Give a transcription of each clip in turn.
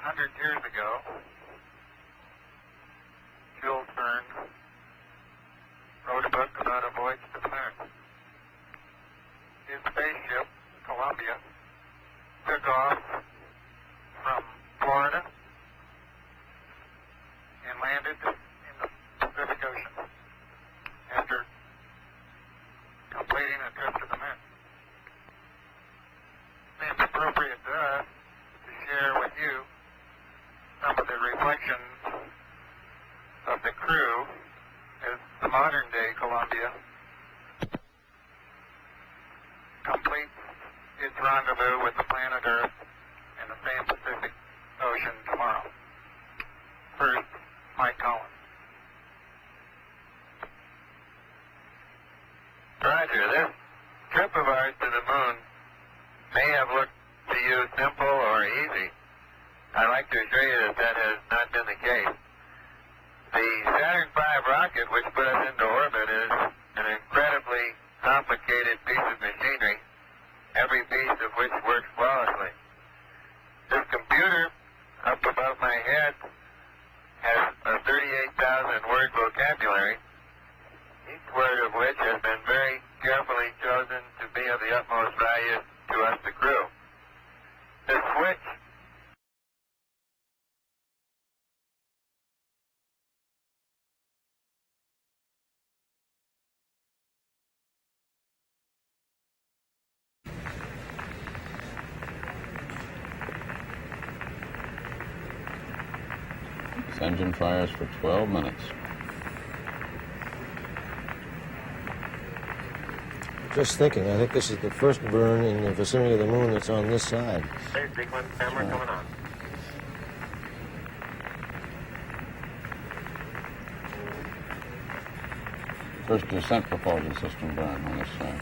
100 years ago, Jules Verne wrote a book about a voyage to the moon. His spaceship, Columbia, took off from Florida and landed in the Pacific Ocean after completing a trip to the moon. It seems appropriate to us to share with you some of the reflections of the crew as the modern-day Columbia completes its rendezvous with the planet Earth in the same Pacific Ocean tomorrow. First, Mike Collins. Roger, this trip of ours to the moon may have looked to you simple or easy. I'd like to assure you that that has not been the case. The Saturn V rocket, which put us into orbit, is an incredibly complicated piece of machinery, every piece of which works flawlessly. This computer up above my head has a 38,000-word vocabulary, each word of which has been very carefully chosen to be of the utmost value to us, the crew. The switch This engine fires for 12 minutes. Just thinking, I think this is the first burn in the vicinity of the moon that's on this side. Phase sequence, camera coming on. First descent propulsion system burn on this side.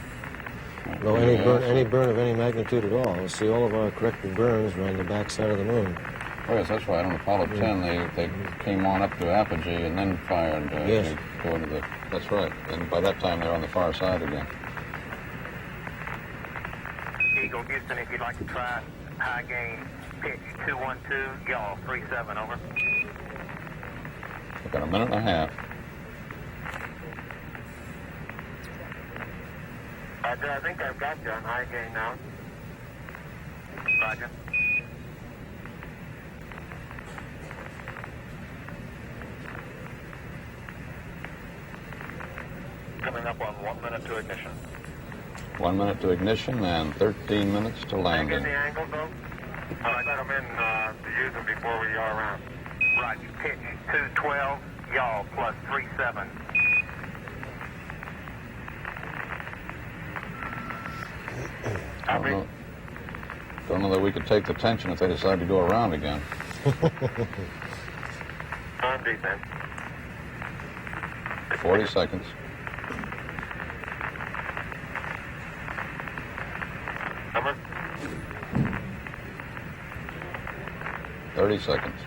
No, any burn of any magnitude at all. You'll see all of our corrected burns are on the back side of the moon. Oh, yes, that's right. On Apollo 10, they came on up to apogee and then fired. Yes. To go into the, that's right. And by that time, they were on the far side again. Eagle Houston, if you'd like to try high gain pitch 212, y'all 37, over. We've got a minute and a half. Roger, I think I've got you on high gain now. Roger. Coming up on 1 minute to ignition. 1 minute to ignition and 13 minutes to landing. Get the angle, though? I let them in to use them before we are around. Roger. Pitch 212, y'all plus 37. Don't know that we could take the tension if they decide to go around again. On defense. 40 seconds. Number? 30 seconds.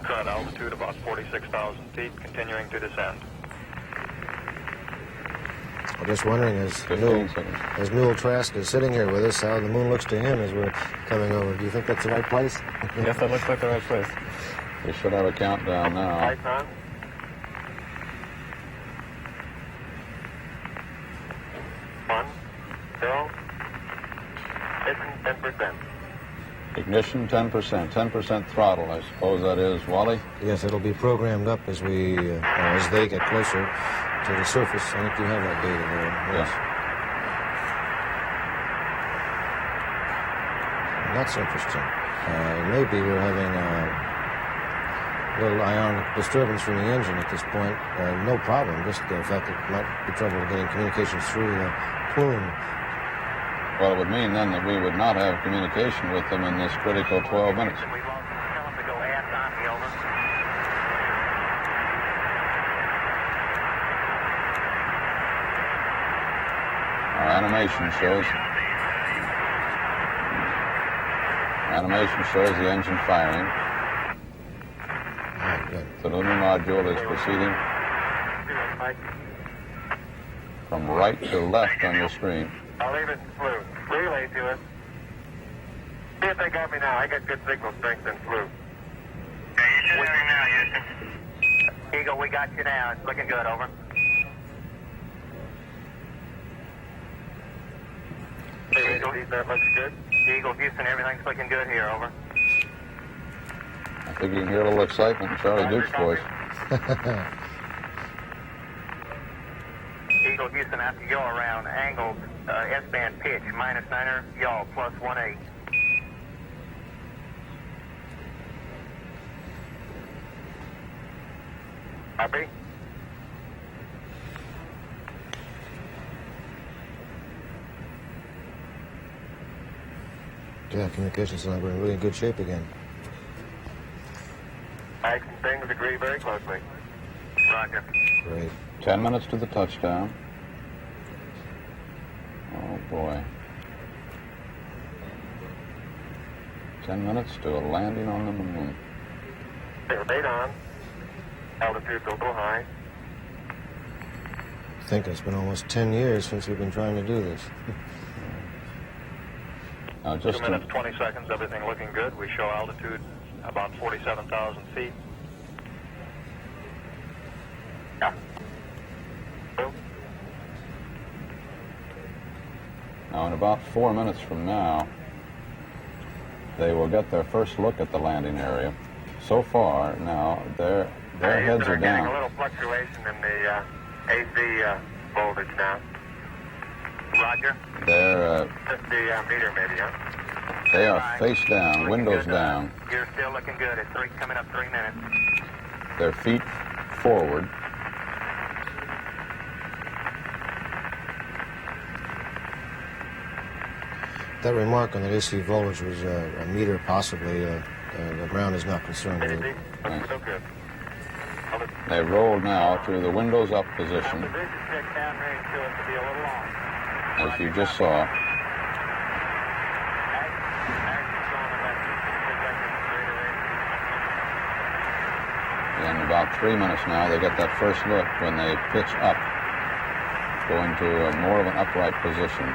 Current altitude about 46,000 feet, continuing to descend. I'm just wondering, as 15 seconds. Newell Trask is sitting here with us, how the moon looks to him as we're coming over. Do you think that's the right place? Yes, that looks like the right place. We should have a countdown now. Lights on. One, two, ignition 10%. Ignition 10%. 10% throttle, I suppose that is, Wally? Yes, it'll be programmed up as as they get closer to the surface. I think you have that data there. Yes. That's interesting. Maybe we're having a little ionic disturbance from the engine at this point. No problem, just the fact that it might be trouble getting communications through the plume. Well, it would mean then that we would not have communication with them in this critical 12 minutes. We lost them. Tell them to go aft on me, over. Our animation shows the engine firing. Good. The lunar module is proceeding from right to left on your screen. I'll leave it in flu. Relay to us. See if they got me now. I got good signal strength in flu. Okay, you should have me now, Houston. Eagle, we got you now. It's looking good, over. Hey, Eagle, that looks good. Eagle, Houston, everything's looking good here, over. I think you can hear a little excitement in Charlie Duke's voice. Eagle, Houston, after yaw around, angled S-band pitch, minus 9er, yaw, plus 1/8. Copy. Yeah, communications sound like we're in really good shape again. Action things agree very closely. Roger. Great. 10 minutes to the touchdown. Oh, boy. 10 minutes to a landing on the moon. Rate on. Altitude's a little high. I think it's been almost 10 years since we've been trying to do this. Now, 2 minutes, 20 seconds, everything looking good. We show altitude about 47,000 feet. Yeah. Now, in about 4 minutes from now, they will get their first look at the landing area. So far, now, their heads are We're getting a down. little fluctuation in the AC voltage now. Roger. They're, 50 meter maybe, huh? they are face down, Looking windows good, down, You're still looking good. It's coming up 3 minutes. their feet forward. That remark on that AC voltage was a meter possibly. The ground is not concerned with it. Thanks. Still good. They roll now to the windows up position, The vision check downrange to us to be a little long. as you just saw. In about 3 minutes now, they get that first look when they pitch up, going to more of an upright position.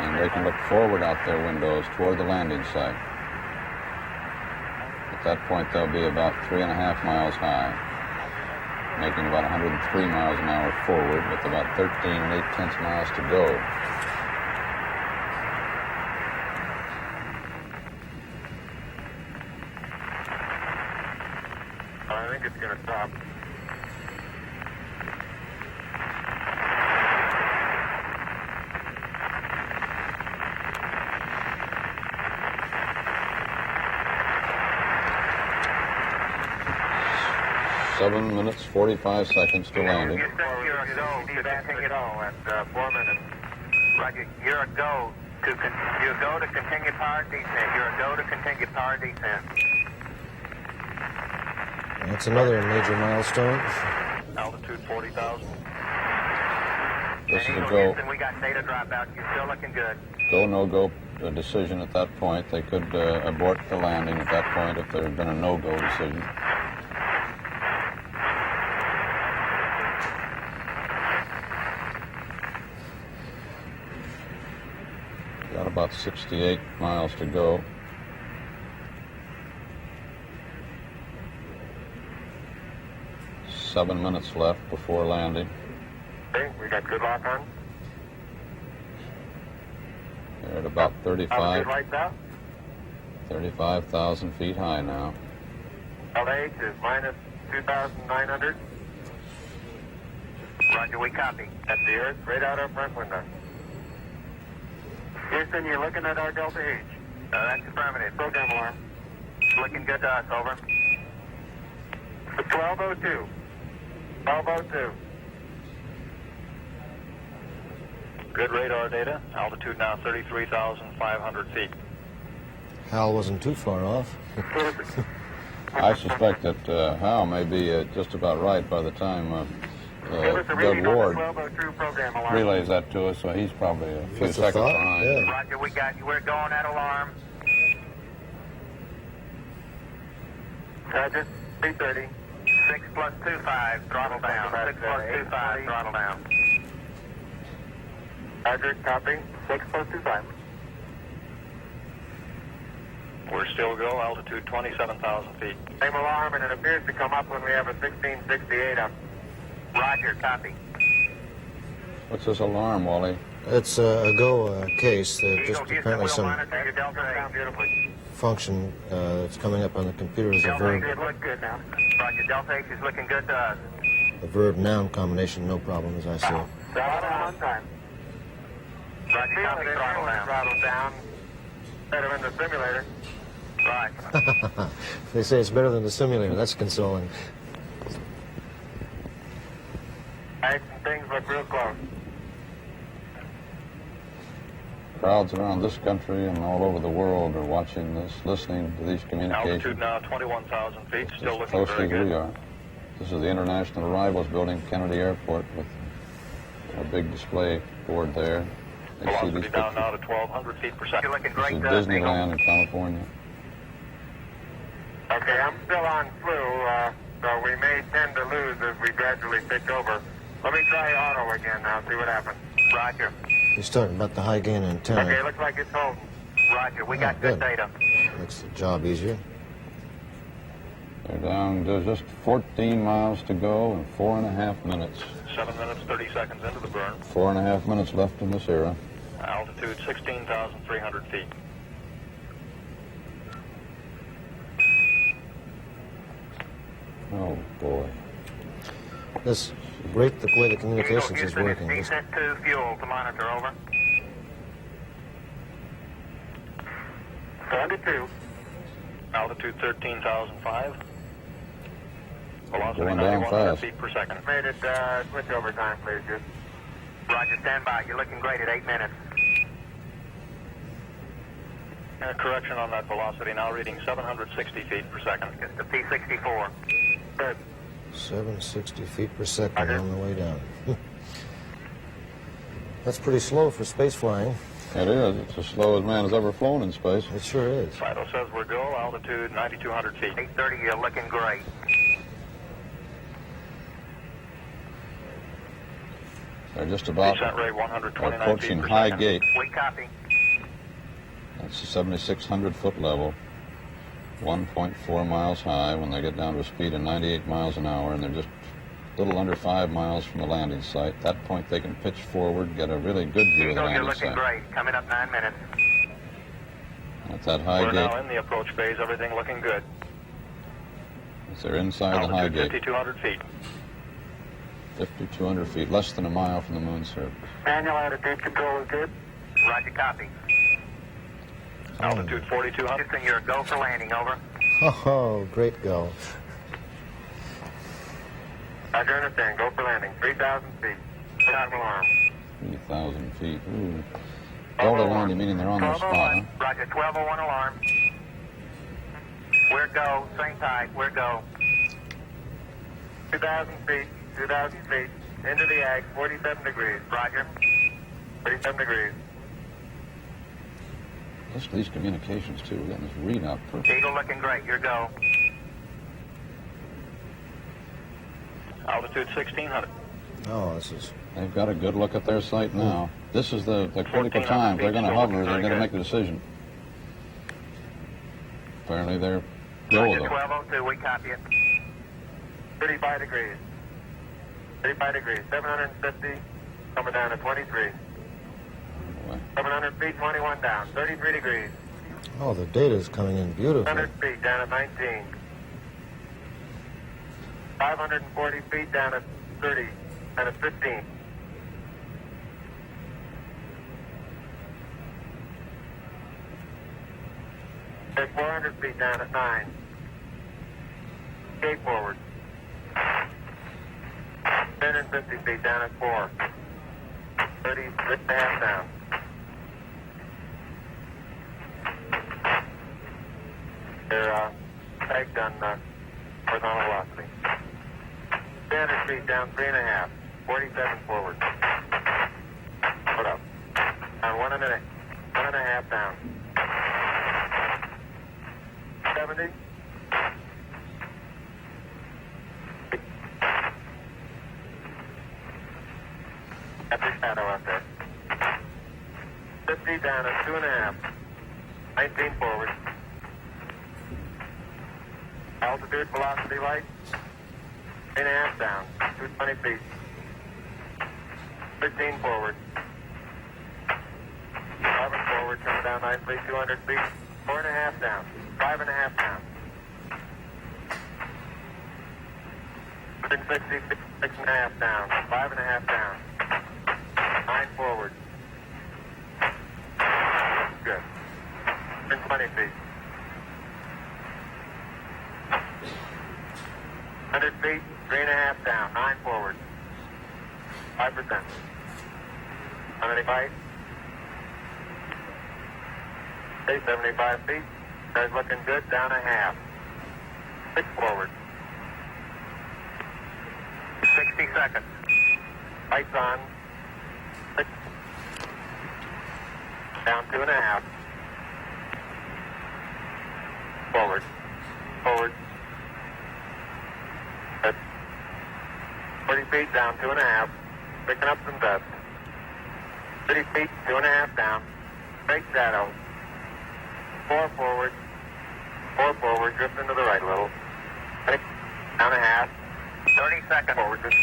And they can look forward out their windows toward the landing site. At that point, they'll be about 3.5 miles high, making about 103 miles an hour forward with about 13 8/10 miles to go. I think it's going to stop. Seven minutes, 45 seconds to landing. You're a go to continue all at 4 minutes. Roger, you're a go to continue power descent. You're a go to continue power descent. That's another major milestone. Altitude 40,000. This is a Eagle go, Houston, we got data dropout. You're still looking good. no-go decision at that point. They could abort the landing at that point if there had been a no-go decision. Got about 68 miles to go. Seven minutes left before landing. Okay, we got good lock on. They're at about Altitude lights out. 35,000 feet high now. LH is minus 2,900. Roger, we copy. That's the Earth, right out our front window. Houston, you're looking at our Delta H. That's affirmative. Program alarm. Looking good to us, over. 1202. 1202. Good radar data. Altitude now 33,500 feet. Hal wasn't too far off. I suspect that Hal may be just about right by the time Give us a Doug reading on the Ward 1202 program alarm. relays that to us, so he's probably a few That's a seconds thought, behind. yeah. Roger, we got you. We're going at alarm. Roger, 330. 6 plus 25, throttle down. 6 plus 25, throttle down. Roger, copy. 6425. We're still go, altitude 27,000 feet. Same alarm, and it appears to come up when we have a 1668 up. Roger, copy. What's this alarm, Wally? It's a go case. Just Houston, apparently we'll some monitor your Delta sound beautifully. function that's coming up on the computer as a Delta verb. H look good now. Roger, Delta H is looking good to us. A verb-noun combination, no problem as I see it. Throttle down one time. Roger, copy, throttle down. Throttle down. Better in the simulator. Right. They say it's better than the simulator. That's consoling. Nice, and things look real close. Crowds around this country and all over the world are watching this, listening to these Altitude communications now 21,000 feet, still as looking closely very as we good. are. This is the International Arrivals Building, Kennedy Airport, with a big display board there. They see Velocity these down pictures. now to 1,200 feet per You're second. looking This great, is Eagle. Disneyland in California. Okay, I'm still on flu, so we may tend to lose as we gradually pitch over. Let me try auto again now, see what happens. Roger. He's talking about the high gain Okay, antenna. looks like it's holding. Roger, we Oh, got good good. data. Makes the job easier. They're down to just 14 miles to go in 4.5 minutes. 7 minutes, 30 seconds into the burn. 4.5 minutes left in this era. Altitude 16,300 feet. Oh, boy. This great the way the communications is Houston, working. it's This, descent to fuel to monitor, over. 72. Altitude 13,005. Velocity Going down 9,100 fast. feet per second. Made it, switch over time, please, Houston. Roger, stand by. You're looking great at 8 minutes. Correction on that velocity, now reading 760 feet per second. It's the P64. Good. 760 feet per second on the way down. That's pretty slow for space flying. It is. It's as slow as man has ever flown in space. It sure is. Fido says we're go, altitude 9,200 feet. 8:30, you're looking great. They're just about Descent rate 129 feet approaching per High second. Gate. We copy. That's the 7,600 foot level. 1.4 miles high when they get down to a speed of 98 miles an hour, and they're just a little under 5 miles from the landing site. At that point, they can pitch forward, get a really good view of the Eagle, you're landing looking site. great. Coming up 9 minutes. That's that High We're now Gate. in the approach phase, everything looking good. They're inside the High Altitude Gate. 5,200 feet. 5,200 feet, less than a mile from the moon surface. Manual attitude control is good. Roger, copy. Altitude 4,200. Houston, you're a go for landing, over. Oh, great go. Roger, understand. Go for landing. 3,000 feet. Time alarm. 3,000 feet. Ooh. Delta landing, meaning they're on their spot, huh? Roger, 1201 alarm. We're go. Same tide. We're go. 2,000 feet. 2,000 feet. Into the ag. 47 degrees. Roger. 47 degrees. Listen to these communications, too. We're getting this readout perfect. Eagle looking great. Your go. Altitude 1,600. Oh, this is... They've got a good look at their site now. This is the critical 1,400 time. They're going to feet, hover. still They're looking going to very make a decision. Apparently, they're go Roger, with it. 1202. We copy it. 35 degrees. 35 degrees. 750. Coming down to 23. 700 feet, 21 down. 33 degrees. Oh, the data is coming in beautifully. 100 feet down at 19. 540 feet down at 30. Down at 15. Take 400 feet down at 9. Skate forward. 1050 feet down at 4. 36 and a half down. They're tagged on horizontal velocity. 300 feet down, 3.5. 47 forward. Put up. And 1.5 down. 70. That's your shadow out there. 50 down to 2.5. 19 forward. Altitude, velocity light. 3.5 down. 220 feet. 15 forward. 11 forward, coming down nicely, 200 feet. 4.5 down. 5.5 down. 160 feet, 6.5 down. 5.5 down. 9 forward. Good. 120 feet. 100 feet, 3.5 down. 9 forward. 5%. 75. Okay, 75 feet. Car's looking good. Down a half. 6 forward. 60 seconds. Lights on. 6. Down 2.5. Forward. Forward. Good. 40 feet down 2.5. Picking up some dust. 30 feet, 2.5 down. Straight shadow. 4 forward. 4 forward. Drift into the right a little. 6. Down a half. 30 seconds. Forward. Good.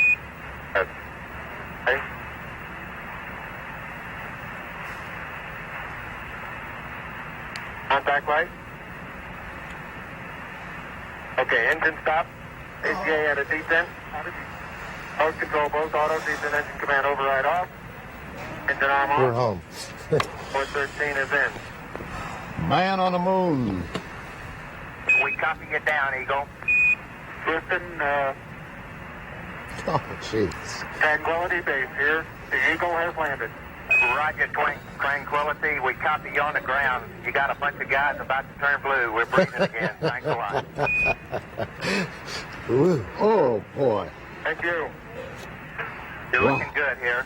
Okay. Contact light. Okay, engine stop. ACA at a descent. Mode control both auto, descent engine command override off. Engine arm We're on. home. 413 is in. Man on the moon. We copy you down, Eagle. Houston, Oh, jeez. Tranquility Base here. The Eagle has landed. Roger, Tranquility. We copy you on the ground. You got a bunch of guys about to turn blue. We're breathing again. Thanks a lot. Woo. Oh, boy. Thank you. You're Wow. looking good here.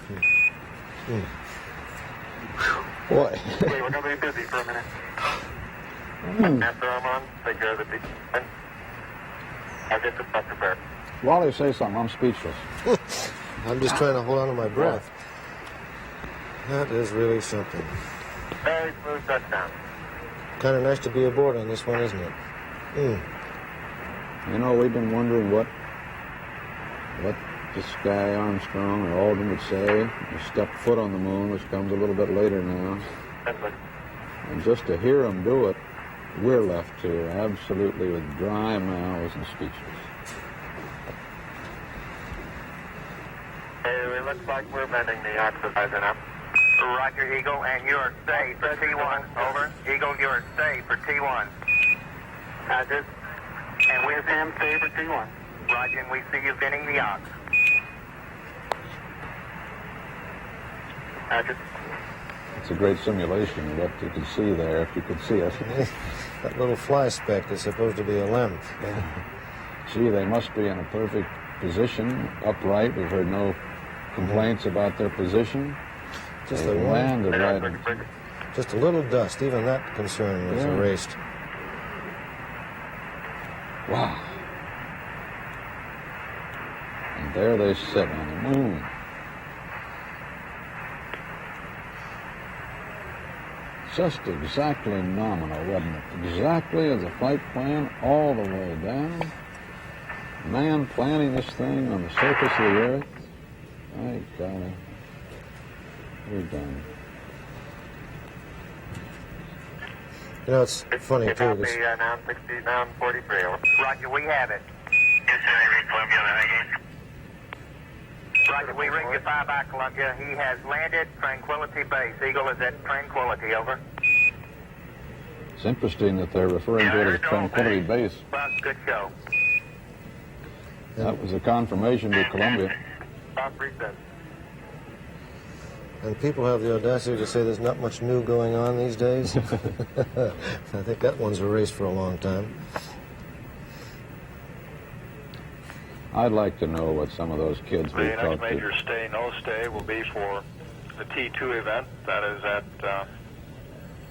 Boy. Okay, we're going to be busy for a minute. After I'm on, take care of the descent. I'll get the stuff prepared. Wally, say something. I'm speechless. I'm just trying to hold on to my breath. That is really something. Very smooth touchdown. Kind of nice to be aboard on this one, isn't it? You know, we've been wondering what this guy Armstrong or Aldrin would say. He stepped foot on the moon, which comes a little bit later now. And just to hear him do it, we're left to absolutely with dry mouths and speechless. Hey, it looks like we're bending the oxidizing up. Roger, Eagle, and you're safe for T1. Over. Eagle, you're safe for T1. Roger. And where's him safe for T1? Roger, and we see you bending the ox. Roger. It's a great simulation of what you can see there, if you could see us. That little fly speck is supposed to be a limb. Gee, they must be in a perfect position, upright. We've heard no complaints about their position. Just They a one, landed right. just a little dust. Even that concern was Yeah. erased. Wow. And there they sit on the moon. Just exactly nominal, wasn't it? Exactly as a flight plan all the way down. Man planning this thing on the surface of the earth. My golly. We're done. You know, it's funny, too. Copy, This, now 60, now 43. Roger, we have it. Yes, sir. I read Columbia on the high gate. Roger, we ring you 5 by Columbia. He has landed Tranquility Base. Eagle is at Tranquility, over. It's interesting that they're referring to it as Tranquility Base. Well, good show. That was a confirmation to Columbia. Stop reset. and people have the audacity to say there's not much new going on these days. I think that one's erased for a long time. I'd like to know what some of those kids we The next talked major to. stay, no stay, will be for the T2 event. That is at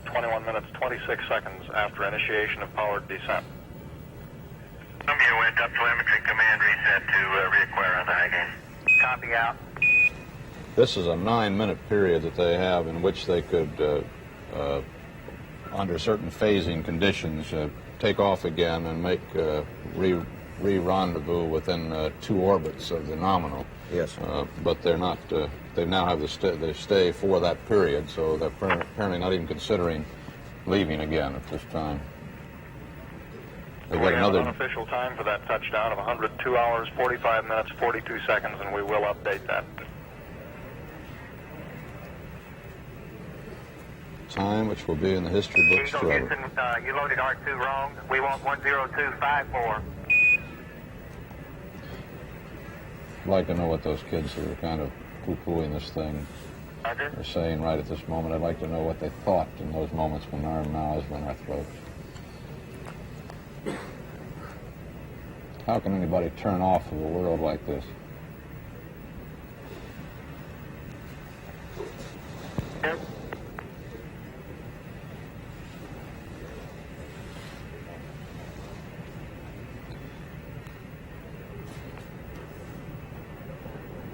21 minutes, 26 seconds after initiation of powered descent. Columbia went up telemetry command reset to reacquire on the high gate. Copy out. This is a 9-minute period that they have in which they could, under certain phasing conditions, take off again and make re-rendezvous within 2 orbits of the nominal. Yes. But they're not. They now have the stay for that period, so they're apparently not even considering leaving again at this time. They We got have an another. unofficial time for that touchdown of 102 hours, 45 minutes, 42 seconds, and we will update that. Time which will be in the history books Eagle forever. Houston, you loaded R2 wrong. We want 10254. I'd like to know what those kids who are kind of poo-pooing this thing Roger. are saying right at this moment. I'd like to know what they thought in those moments when our mouths were in our throats. How can anybody turn off of a world like this? Yep.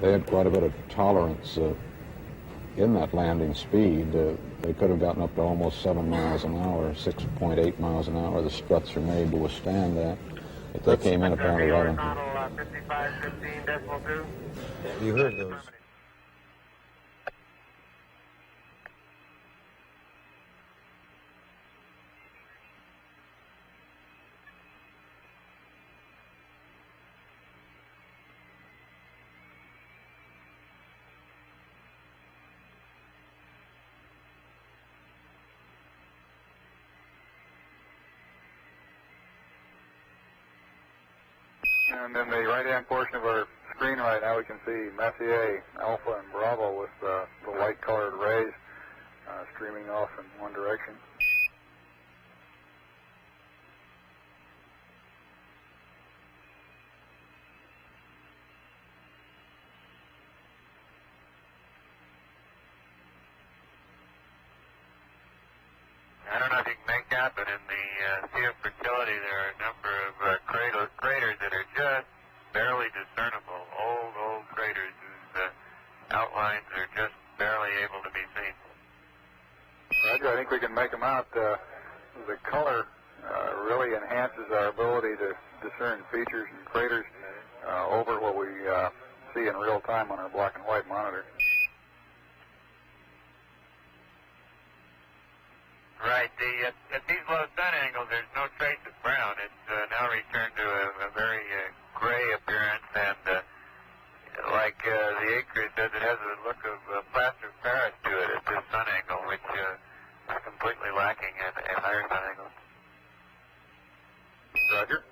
They had quite a bit of tolerance in that landing speed. They could have gotten up to almost 7 miles an hour, 6.8 miles an hour. The struts are made to withstand that. But they came in apparently right on. Model 5515.2. You heard those. And in the right-hand portion of our screen right now, we can see Messier, Alpha, and Bravo with the light-colored rays streaming off in one direction. I don't know if you can make out, but in the Sea of Fertility, there are a number of craters that are just barely discernible. Old craters whose outlines are just barely able to be seen. Roger, I think we can make them out. The color really enhances our ability to discern features and craters over what we see in real time on our black and white monitor. Right. At these low sun angles, there's no trace of brown. It's now returned to a very gray appearance, and like the acreage does, it has a look of plaster of Paris to it at this sun angle, which is completely lacking at higher sun angles. Roger.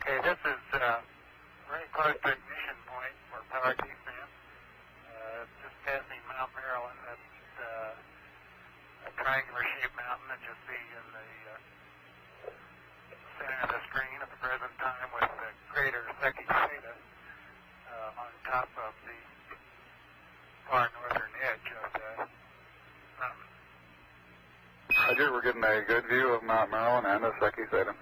Okay, this is very close to ignition point for power descent. Just passing Mount Maryland. That's a triangular-shaped mountain that you see in the center of the screen at the present time, with the crater Secchi Theta on top of the far northern edge of the mountain. Roger, we're getting a good view of Mount Maryland and the Secchi Theta.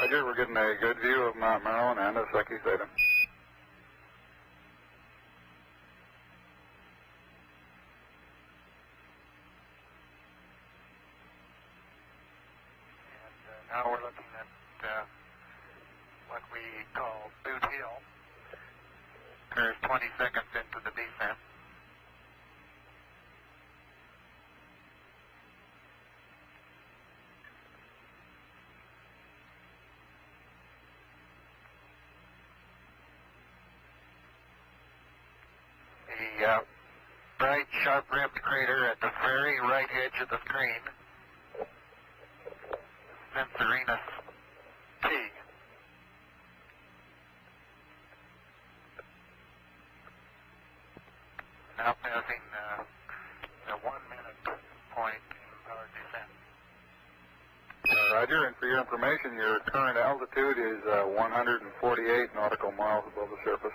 Roger, we're getting a good view of Mount Maryland and the Secchi Theta. And now we're looking at what we call Boot Hill. There's 20 seconds into the descent. The bright, sharp-rimmed crater at the very right edge of the screen, Censorinus T. Roger, and for your information, your current altitude is 148 nautical miles above the surface.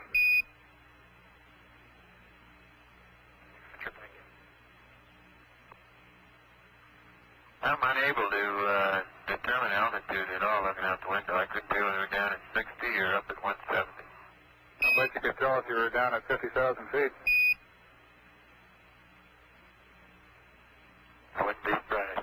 I'm unable to determine altitude at all looking out the window. I couldn't tell whether we're down at 60 or up at 170. I bet you could tell if you were down at 50,000 feet. I wouldn't be surprised.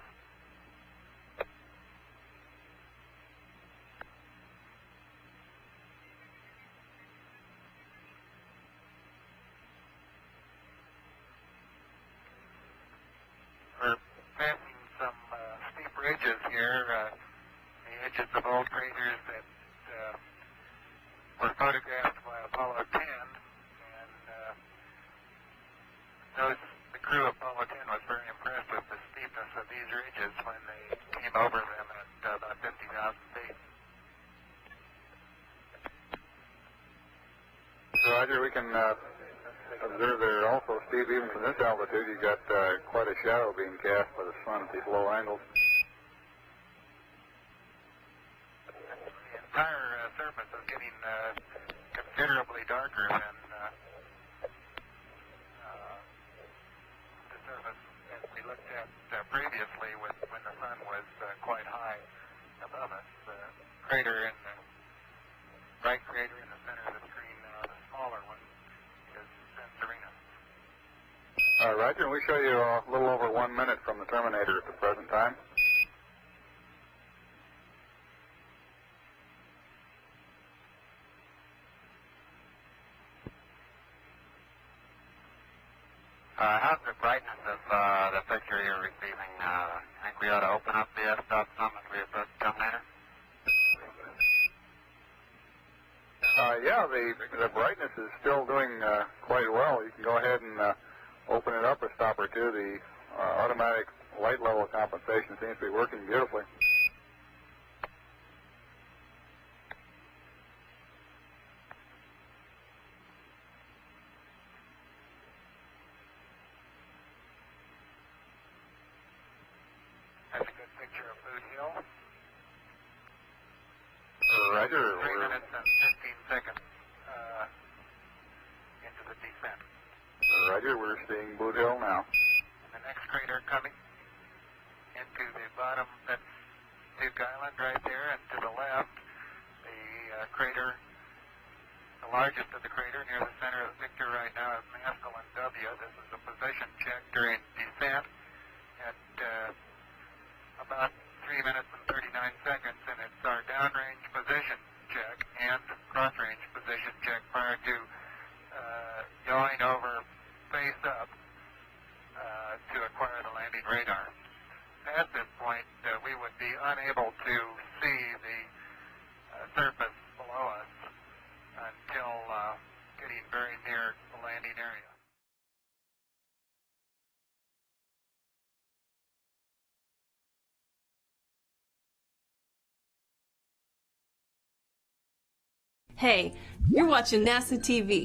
We're passing some steep ridges here, the edges of old craters that were photographed by Apollo 10, and the crew of Apollo 10 was very impressed with the steepness of these ridges when they came over them at about 50,000 feet. So, Roger, we can observe they're also steep even from this altitude. You got quite a shadow being cast by the sun at these low angles. The entire surface is getting considerably darker than the surface as we looked at previously when the sun was quite high above us. The crater in the bright crater in the center of the screen now, the smaller one, is Censorinus. Roger, we show you a little over 1 minute from the terminator at the present time. How's the brightness of the picture you're receiving? I think we ought to open up the f-stop some as we approach the terminator. Yeah, the brightness is still doing quite well. You can go ahead and open it up a stop or two. The automatic light level compensation seems to be working beautifully. That's a good picture of Boot Hill. Roger. 3 minutes and 15 seconds into the descent. Roger, we're seeing Boot Hill now. And the next crater coming into the bottom, that's Duke Island right there, and to the left, the crater, the largest of the crater near the center of the picture right now is Maskelyne W. This is a position check during descent at about 3 minutes and 39 seconds, and it's our downrange position check and cross-range position check prior to yawing over face up to acquire the landing radar. At this point, we would be unable to see the surface below us until getting very near the landing area. Hey, you're watching NASA TV.